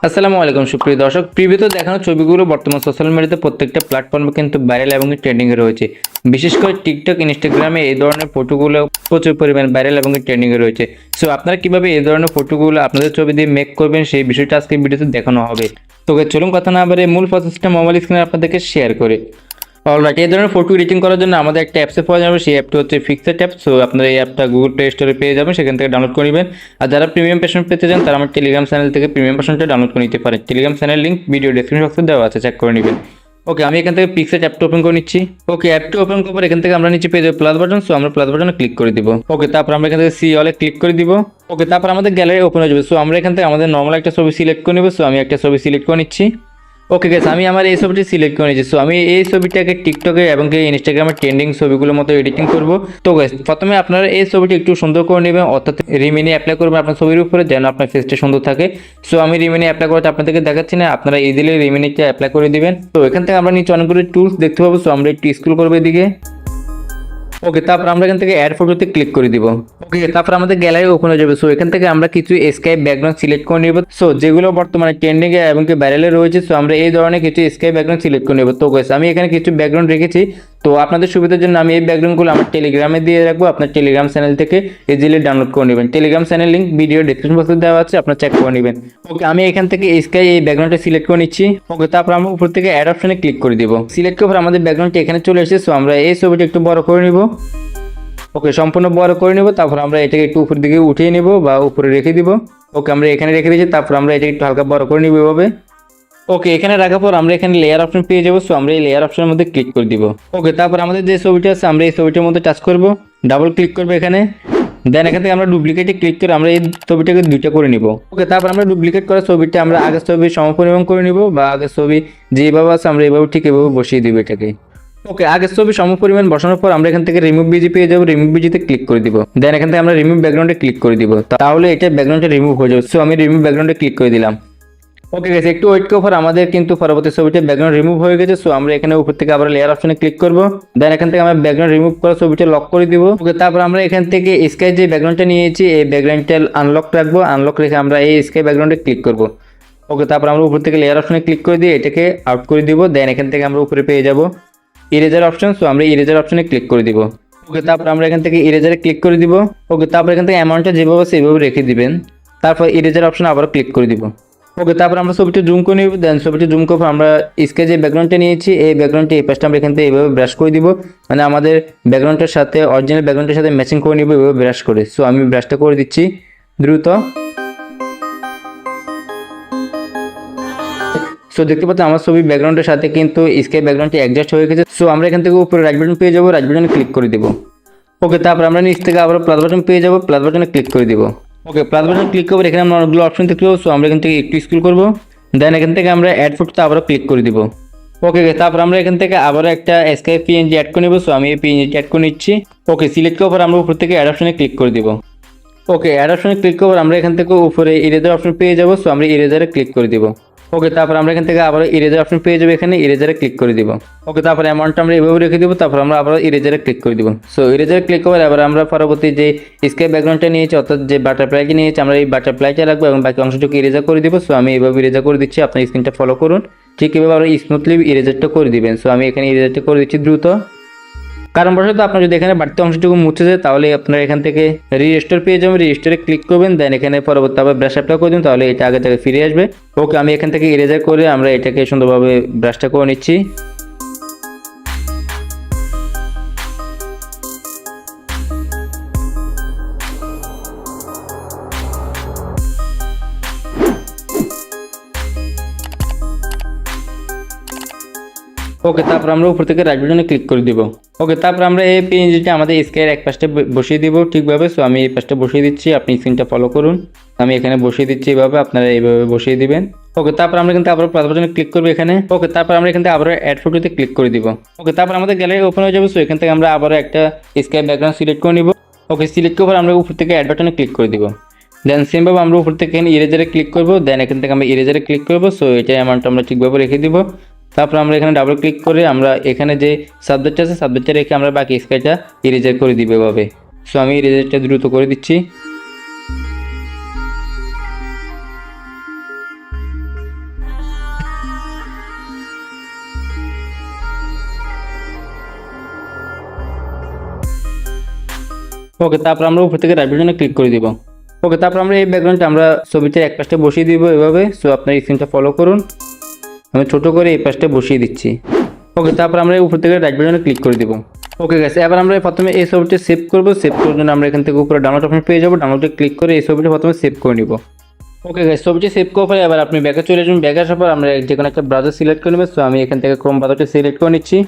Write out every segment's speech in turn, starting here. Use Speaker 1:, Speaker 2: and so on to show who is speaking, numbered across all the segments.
Speaker 1: আসসালামু আলাইকুম সুপ্রিয় দর্শক, প্রিভিউতে দেখানো ছবিগুলো বর্তমান সোশ্যাল মিডিয়াতে প্রত্যেকটা প্ল্যাটফর্মে কিন্তু ভাইরাল এবং ট্রেন্ডিংয়ে রয়েছে। বিশেষ করে টিকটক, ইনস্টাগ্রামে এই ধরনের ফটোগুলো প্রচুর পরিমাণ ভাইরাল এবং ট্রেন্ডিংয়ে রয়েছে। সো আপনারা কিভাবে এই ধরনের ফটোগুলো আপনাদের ছবি দিয়ে মেক করবেন সেই বিষয়টা আজকে ভিডিওতে দেখানো হবে। তো চলুন কথা না বাড়িয়ে মূল প্রসেসটা মোবাইল স্ক্রিনে আপনাদেরকে শেয়ার করে। অলরাইট, এই ধরনের ফটো এডিটিং করার জন্য আমাদের একটা অ্যাপসে পাওয়া যাবে। সেই অ্যাপটি হচ্ছে পিক্সেট অ্যাপ। সো আপনারা এই অ্যাপটা গুগল প্লে স্টোরে পেয়ে যাবেন, সেখান থেকে ডাউনলোড করে নেবেন। আর যারা প্রিমিয়াম ভার্সন পেতে চান তারা আমার টেলিগ্রাম চ্যানেল থেকে প্রিমিয়াম ভার্সনটা ডাউনলোড করে নিতে পারেন। Telegram channel link video description বক্সে দেওয়া আছে, চেক করে নেবেন। ওকে, আমি এখান থেকে পিক্সেট অ্যাপটা ওপেন করে নিচ্ছি। ওকে, অ্যাপটা ওপেন করার পর এখান থেকে আমরা নিচে পেয়ে যাবো প্লাস বাটন। সো আমরা প্লাস বাটনে ক্লিক করে দিব। ওকে, তারপর আমরা এখান থেকে সি অলে ক্লিক করে দিব। ওকে, তারপর আমাদের গ্যালারি ওপেন হয়ে যাবে। সো আমরা এখান থেকে আমাদের নর্মাল একটা ছবি সিলেক্ট করে নেব। সো আমি একটা ছবি সিলেক্ট করে নিচ্ছি। ওকে গাইস, আমি আমার এই ছবিটি সিলেক্ট করে নিয়েছি। সো আমি এই ছবিটাকে টিকটকে এবং ইনস্টাগ্রামে ট্রেন্ডিং ছবিগুলোর মতো এডিটিং করব। তো গাইস, প্রথমে আপনারা এই ছবিটি একটু সুন্দর করে নেবেন, অর্থাৎ রিমিনি অ্যাপ্লাই করবেন আপনার ছবির উপরে, যেন আপনার ফেসটা সুন্দর থাকে। সো আমি রিমিনি অ্যাপ্লাই করতে আপনাদেরকে দেখাচ্ছি না, আপনারা ইজিলি রিমিনিটা অ্যাপ্লাই করে দিবেন। তো এখান থেকে আমরা নিচে অনেকগুলো টুলস দেখতে পাবো। সো আমরা একটু স্ক্রল করবো এদিকে। ওকে, তারপর আমরা এখান থেকে অ্যাড ফটোতে ক্লিক করে দিব। ওকে, তারপর আমাদের গ্যালারি ওপেন হয়ে যাবে। সো এখান থেকে আমরা কিছু স্কাই ব্যাকগ্রাউন্ড সিলেক্ট করে নিব। সো যেগুলো বর্তমানে ট্রেন্ডিং এ এবং ভাইরালে রয়েছে, সো আমরা এই ধরনের কিছু স্কাই ব্যাকগ্রাউন্ড সিলেক্ট করে নেব। তো গাইস, আমি এখানে কিছু ব্যাকগ্রাউন্ড রেখেছি। তো আপনাদের সুবিধার জন্য আমি এই ব্যাকগ্রাউন্ডগুলো আমার টেলিগ্রামে দিয়ে রাখবো। আপনার টেলিগ্রাম চ্যানেল থেকে ইজিলি ডাউনলোড করে নেবেন। Telegram channel link video description বক্সে দেওয়া আছে, আপনারা চেক করে নেবেন। ওকে, আমি এখান থেকে স্কাই এই ব্যাকগ্রাউন্ডটা সিলেক্ট করে নিচ্ছি। ওকে, তারপর আমরা উপর থেকে অ্যাড অপশনে ক্লিক করে দিব। সিলেক্ট করার পর আমাদের ব্যাকগ্রাউন্ডটা এখানে চলে এসেছে। সো আমরা এই ছবিটা একটু বড় করে নিব। ওকে, সম্পূর্ণ বড় করে নেব। তারপর আমরা এটাকে একটু উপরের দিকে উঠিয়ে নেব বা উপরে রেখে দিব। ওকে, আমরা এখানে রেখে দিয়েছি। তারপর আমরা এটাকে একটু হালকা বড় করে নিব এভাবে। ওকে, এখানে রাখার পর আমরা এখানে লেয়ার অপশন পেয়ে যাবো। সো আমরা এই লেয়ার অপশনের মধ্যে ক্লিক করে দিব। ওকে, তারপর আমাদের যে ছবিটা আছে আমরা এই ছবিটার মধ্যে টাচ করব, ডাবল ক্লিক করবো এখানে। দেন এখান থেকে আমরা ডুপ্লিকেটে ক্লিক করে আমরা এই ছবিটাকে দুইটা করে নিব। ওকে, তারপর আমরা ডুপ্লিকেট করা ছবিটা আমরা আগের ছবির সমপরিমাণ করে নিব, বা আগের ছবি যেভাবে আছে আমরা এইভাবে ঠিক এভাবে বসিয়ে দিব এটাকে। ওকে, আগের ছবি সমপরিমাণ বসানোর পর আমরা এখান থেকে রিমুভ বিজি পেয়ে যাবো। রিমুভ বিজিতে ক্লিক করে দিব। দেন এখান থেকে আমরা রিমুভ ব্যাকগ্রাউন্ডে ক্লিক করে দিব। তাহলে এটা ব্যাকগ্রাউন্ডটা রিমুভ হয়ে যাবে। সো আমি রিমুভ ব্যাকগ্রাউন্ডে ক্লিক করে দিলাম। ওকে গেছে, একটু ওয়েট করার পর আমাদের কিন্তু পরবর্তী ছবিটা ব্যাকগ্রাউন্ড রিমুভ হয়ে গেছে। সো আমরা এখানে উপর থেকে আবার লেয়ার অপশনে ক্লিক করব। দেন এখান থেকে আমরা ব্যাকগ্রাউন্ড রিমুভ করা ছবিটা লক করে দিব। ওকে, তারপর আমরা এখান থেকে স্কাই যে ব্যাকগ্রাউন্ডটা নিয়েছি এই ব্যাকগ্রাউন্ডটা আনলক রাখবো। আনলক রেখে আমরা এই স্কাই ব্যাকগ্রাউন্ডে ক্লিক করব। ওকে, তারপর আমরা উপর থেকে লেয়ার অপশনে ক্লিক করে দিয়ে এটাকে আউট করে দিব। দেন এখান থেকে আমরা উপরে পেয়ে যাব ইরেজার অপশন। সো আমরা ইরেজার অপশনে ক্লিক করে দিব। ওকে, তারপর আমরা এখান থেকে ইরেজারে ক্লিক করে দিব। ওকে, তারপর এখান থেকে অ্যামাউন্টটা যেভাবে সেভাবে রেখে দিবেন। তারপর ইরেজার অপশন আবার ক্লিক করে দিব। ওকে, তারপর আমরা ছবিটা জুম করে নিব। দেন ছবিটা জুম করার পর আমরা স্কেচ যে ব্যাকগ্রাউন্ডটা নিয়েছি এই ব্যাকগ্রাউন্ডটা এই পাশটা আমরা এখান থেকে এইভাবে ব্রাশ করে দিব, মানে আমাদের ব্যাকগ্রাউন্ডটার সাথে অরিজিনাল ব্যাকগ্রাউন্ডের সাথে ম্যাচিং করে নিব এইভাবে ব্রাশ করে। সো আমি ব্রাশটা করে দিচ্ছি দ্রুত। সো দেখতে পাচ্ছেন আমার ছবি ব্যাকগ্রাউন্ডের সাথে কিন্তু স্কেচ ব্যাকগ্রাউন্ডটি অ্যাডজাস্ট হয়ে গেছে। সো আমরা এখান থেকে উপরে রাইট বাটন পেয়ে যাবো, রাইট বাটনে ক্লিক করে দিব। ওকে, তারপর আমরা নিচ থেকে আবার প্লাস বাটন পেয়ে যাবো, প্লাস বাটনে ক্লিক করে দিব। ওকে, প্লাস বাটন ক্লিক করবো, এখানে আমরা অনেকগুলো অপশন দেখতে পাবো। সো আমরা এখান থেকে একটু স্ক্রল করবো। দেন এখান থেকে আমরা অ্যাড ফটোতে আবারও ক্লিক করে দিব। ওকে, তারপর আমরা এখান থেকে আবারও একটা স্কাই পিএনজি অ্যাড করে নেব। সো আমি এই পিএনজি অ্যাড করে নিচ্ছি। ওকে, সিলেক্ট করার পর আমরা উপর থেকে অ্যাড অপশনে ক্লিক করে দিব। ওকে, অ্যাড অপশনে ক্লিক করার আমরা এখান থেকে উপরে ইরেজার অপশন পেয়ে যাবো। সো আমরা ইরেজারে ক্লিক করে দিব। ওকে, তারপর আমরা এখান থেকে আবার ইরেজার অপশন পেয়ে যাবো, এখানে ইরেজারে ক্লিক করে দিব। ওকে, তারপর অ্যামাউন্টটা আমরা এভাবে রেখে দিব। তারপর আমরা আবার ইরেজারে ক্লিক করে দিব। সো ইরেজারে ক্লিক করার এবার আমরা পরবর্তী যে স্কাই ব্যাকগ্রাউন্ডটা নিয়েছি অর্থাৎ যে বাটারফ্লাইটি নিয়েছি আমরা এই বাটারফ্লাইটা রাখবো এবং বাকি অংশটুকু ইরেজার করে দিব। সো আমি এইভাবে ইরেজার করে দিচ্ছি, আপনার স্ক্রিনটা ফলো করুন। ঠিক এভাবে আমরা স্মুথলি ইরেজারটা করে দিবেন। সো আমি এখানে ইরেজারটা করে দিচ্ছি দ্রুত। কারণ বশত আপনার যদি এখানে বাড়তি অংশটুকু মুছে যায় তাহলে আপনারা এখান থেকে রিস্টোর পেয়ে যাবেন। রিস্টোরে ক্লিক করবেন, দেন এখানে পরবর্তী আবার ব্রাশ অ্যাপ্লাই করে দিন, তাহলে এটা আগে থেকে ফিরে আসবে। ওকে, আমি এখান থেকে ইরেজার করে আমরা এটাকে সুন্দরভাবে ব্রাশটা করে নিচ্ছি। ওকে, তারপর আমরা উপর থেকে রাইট বাটনে ক্লিক করে দিব। ওকে, তারপর আমরা এই পিএনজিটা আমাদের স্কেলের এক পাশে বসিয়ে দিব ঠিকভাবে। সো আমি এই পাশটা বসিয়ে দিচ্ছি, আপনি স্ক্রিনটা ফলো করুন। আমি এখানে বসিয়ে দিচ্ছি এইভাবে, আপনারা এইভাবে বসিয়ে দিবেন। ওকে, তারপর আমরা কিন্তু আবার প্লাস বাটনে ক্লিক করবো এখানে। ওকে, তারপর আমরা এখান থেকে আবার অ্যাড ফটোতে ক্লিক করে দিব। ওকে, তারপর আমাদের গ্যালারি ওপেন হয়ে যাবে। সো এখান থেকে আমরা আবার একটা স্কাই ব্যাকগ্রাউন্ড সিলেক্ট করে নিব। ওকে, সিলেক্ট করার আমরা উপর থেকে অ্যাড বাটনে ক্লিক করে দিব। দেন সেমভাবে আমরা উপর থেকে এখানে ইরেজারে ক্লিক করবো। দেন এখান থেকে আমরা ইরেজারে ক্লিক করবো। সো এটা অ্যামাউন্ট আমরা ঠিকভাবে রেখে দিব। তারপর আমরা এখানে ডাবল ক্লিক করে আমরা এখানে যে সাবজেক্ট আছে সাবজেক্টটা রেখে আমরা বাকি স্কাইটা ইরেজার করে দিব এভাবে। সো আমি ইরেজারটা দ্রুত করে দিচ্ছি। ওকে, তারপর আমরা উপর থেকে রাইট বাটনে ক্লিক করে দিব। ওকে, তারপর আমরা এই ব্যাকগ্রাউন্ডটা আমরা ছবিটার এক পাশে বসিয়ে দিব এভাবে। সো আপনার এই সিনটা ফলো করুন, আমি ছোট করে এই পাশটা বসিয়ে দিচ্ছি। ওকে, তারপর আমরা উপর থেকে রাইট বাটনে ক্লিক করে দিব। ওকে গাইস, এবার আমরা প্রথমে এই ছবিটা সেভ করব। সেভ করার জন্য আমরা এখান থেকে উপরে ডাউনলোড অপশন পেয়ে যাব, ডাউনলোডে ক্লিক করে এই ছবিটা প্রথমে সেভ করে নিব। ওকে গাইস, ছবিটি সেভ করার পরে এবার আপনি ব্যাকে চলে আসবেন। ব্যাকে আসার পর আমরা যে কোনো একটা ব্রাউজার সিলেক্ট করে নেব। সো আমি এখান থেকে ক্রোম ব্রাউজারটা সিলেক্ট করে নিচ্ছি।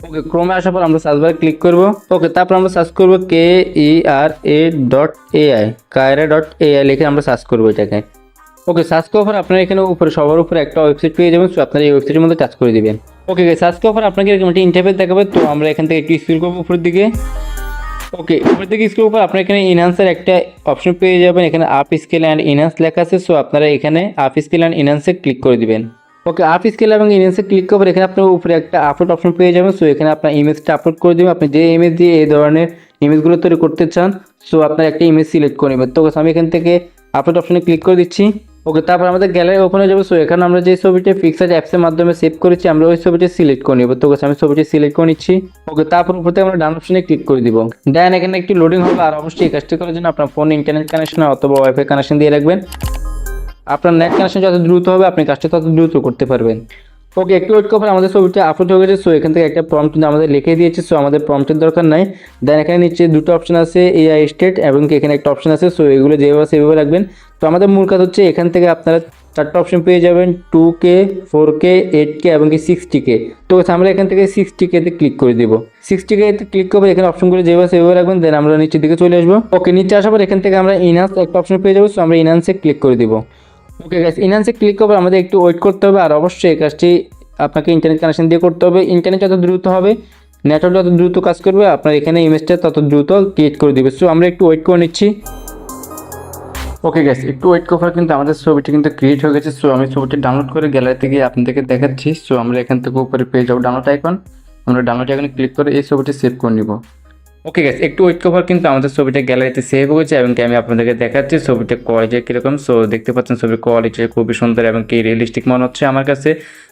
Speaker 1: ওকে, ক্রোমে আসার পর আমরা সার্চ বারে ক্লিক করব। ওকে, তারপর আমরা সার্চ করব KERA.AI, kaira.ai লিখে আমরা সার্চ করব এটাকে। ওকে, সার্চ করার পর আপনারা এখানে উপরে সবার উপরে একটা ওয়েবসাইট পেয়ে যাবেন। সো আপনারা এই ওয়েবসাইটের মধ্যে টাচ করে দিবেন। ওকে গাইস, সার্চ করার পর আপনাকে এরকম একটা ইন্টারফেস দেখাবে। তো আমরা এখান থেকে একটু স্ক্রল করব উপরের দিকে। ওকে, উপর থেকে স্ক্রল করে আপনারা এখানে ইনহ্যান্সের একটা অপশন পেয়ে যাবেন। এখানে আপ স্কেল অ্যান্ড ইনহ্যান্স লেখা আছে। সো আপনারা এখানে আপ স্কেল অ্যান্ড ইনহ্যান্সে ক্লিক করে দিবেন। ওকে, আপ স্কেল এবং ইনহ্যান্সে ক্লিক করার পর এখানে আপনার উপরে একটা আপলোড অপশন পেয়ে যাবেন। সো এখানে আপনার ইমেজটা আপলোড করে দেবেন। আপনি যে ইমেজ দিয়ে এই ধরনের ইমেজগুলো তৈরি করতে চান, সো আপনার একটা ইমেজ সিলেক্ট করে নেবেন। তো আমি এখান থেকে আপলোড অপশনে ক্লিক করে দিচ্ছি। ওকে, তারপর আমাদের গ্যালারি ওপেন হয়ে যাবে। সো এখানে আমরা যে ছবিটা পিক্সার অ্যাপসের মাধ্যমে সেভ করেছি, আমরা ওই ছবিটা সিলেক্ট করে নেব। তো আমি ছবিটি সিলেক্ট করে নিচ্ছি। ওকে, তারপর উপর থেকে আমরা ডান অপশনে ক্লিক করে দিব। দেন এখানে একটি লোডিং হবে। আর অবশ্যই এই কাজটি করার জন্য আপনার ফোনে ইন্টারনেট কানেকশন অথবা ওয়াইফাই কানেকশন দিয়ে রাখবেন। আপনার নেট কানেকশন যত দ্রুত হবে আপনি কাজটা তত দ্রুত করতে পারবেন। ওকে, একটু ওয়েট করে আমাদের ছবিটা আপলোড হয়ে গেছে। সো এখান থেকে একটা প্রম্পট কিন্তু আমাদের লিখে দিয়েছে। সো আমাদের প্রম্পটের দরকার নাই। দেন এখানে নিচে দুটো অপশন আছে, AI স্টেট এবং এখানে একটা অপশন আছে। সো এগুলো যেভাবে সেভাবে রাখবেন। তো আমাদের মূল কাজ হচ্ছে এখান থেকে আপনারা চারটা অপশন পেয়ে যাবেন, 2K, 4K, 8K এবং 60K। তো আমরা এখান থেকে 60K-তে ক্লিক করে দিব। 60K-তে ক্লিক করে এখানে অপশনগুলো যেভাবে সেভাবে রাখবেন। দেন আমরা নিচের দিকে চলে আসবো। ওকে, নিচে আসার পর এখান থেকে আমরা ইনহ্যান্স একটা অপশন পেয়ে যাবো। সো আমরা ইনহ্যান্সে ক্লিক করে দিব। ওকে গাইস, ইনহ্যান্সে ক্লিক করে আমাদের একটু ওয়েট করতে হবে। আর অবশ্যই এই কাজটি আপনাকে ইন্টারনেট কানেকশন দিয়ে করতে হবে। ইন্টারনেট যত দ্রুত হবে, নেটওয়ার্ক যত দ্রুত কাজ করবে, আপনার এখানে ইমেজটা তত দ্রুত ক্রিয়েট করে দিবে। সো আমরা একটু ওয়েট করে নিচ্ছি। ওকে গাইস, একটু ওয়েট করার কিন্তু আমাদের ছবিটি কিন্তু ক্রিয়েট হয়ে গেছে। সো আমি ছবিটি ডাউনলোড করে গ্যালারিতে গিয়ে আপনাদেরকে দেখাচ্ছি। সো আমরা এখান থেকে উপরে পেয়ে যাবো ডাউনলোড আইকন। আমরা ডাউনলোড আইকনে ক্লিক করে এই ছবিটি সেভ করে নিব। ওকে গাইস, একটু ওয়েট করার কিন্তু আমাদের ছবিটা গ্যালারিতে সেভ হয়েছে এবং আমি আপনাদেরকে দেখাচ্ছি ছবিটা কোয়ালিটি কীরকম। সো দেখতে পাচ্ছেন ছবির কোয়ালিটি খুবই সুন্দর এবং কি রিয়েলিস্টিক মনে হচ্ছে আমার কাছে।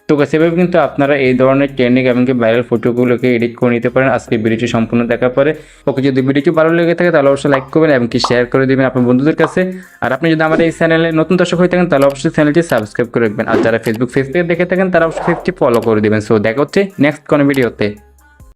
Speaker 1: তো সেভাবে কিন্তু আপনারা এই ধরনের ট্রেন্ডিং এবং কি ভাইরাল ফটোগুলোকে এডিট করে নিতে পারেন আজকে ভিডিওটি সম্পূর্ণ দেখার পরে। ওকে, যদি ভিডিওটি ভালো লেগে থাকে তাহলে অবশ্যই লাইক করবেন এবং কি শেয়ার করে দেবেন আপনার বন্ধুদের কাছে। আর আপনি যদি আমার এই চ্যানেলে নতুন দর্শক হয়ে থাকেন তাহলে অবশ্যই চ্যানেলটি সাবস্ক্রাইব করে রাখবেন। আর যারা ফেসবুক পেজ দেখে থাকেন তারা অবশ্যই পেজটি ফলো করে দেবেন। সো দেখা হচ্ছে নেক্সট কোনো ভিডিওতে।